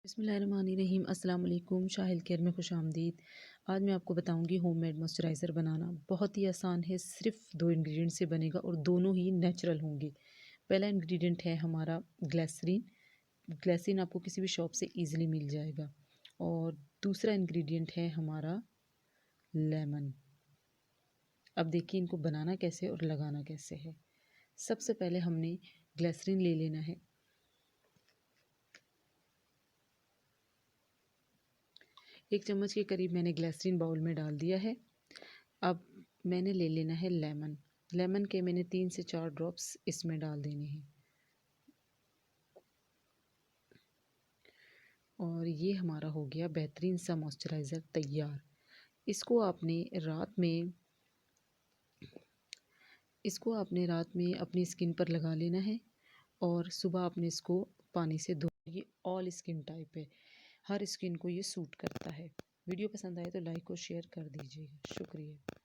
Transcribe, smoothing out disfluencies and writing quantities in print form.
बिस्मिल्लाहिर्रहमानिर्रहीम। अस्सलाम वालेकुम। शाहिल केयर में खुश आमदीद। आज मैं आपको बताऊंगी होममेड मॉइस्चराइज़र बनाना। बहुत ही आसान है, सिर्फ 2 इंग्रेडिएंट से बनेगा और दोनों ही नेचुरल होंगे। पहला इंग्रेडिएंट है हमारा ग्लिसरीन। ग्लिसरीन आपको किसी भी शॉप से इजीली मिल जाएगा। और दूसरा इंग्रेडिएंट है हमारा लेमन। अब देखिए इनको बनाना कैसे और लगाना कैसे है। सबसे पहले हमने ग्लिसरीन ले लेना है। एक चम्मच के करीब मैंने ग्लिसरीन बाउल में डाल दिया है। अब मैंने ले लेना है लेमन। लेमन के मैंने 3 से 4 ड्रॉप्स इसमें डाल देने हैं। और ये हमारा हो गया बेहतरीन सा मॉइस्चराइज़र तैयार। इसको आपने रात में अपनी स्किन पर लगा लेना है और सुबह आपने इसको पानी से धो। ये ऑल स्किन टाइप है, हर स्किन को ये सूट करता है। वीडियो पसंद आए तो लाइक और शेयर कर दीजिएगा। शुक्रिया।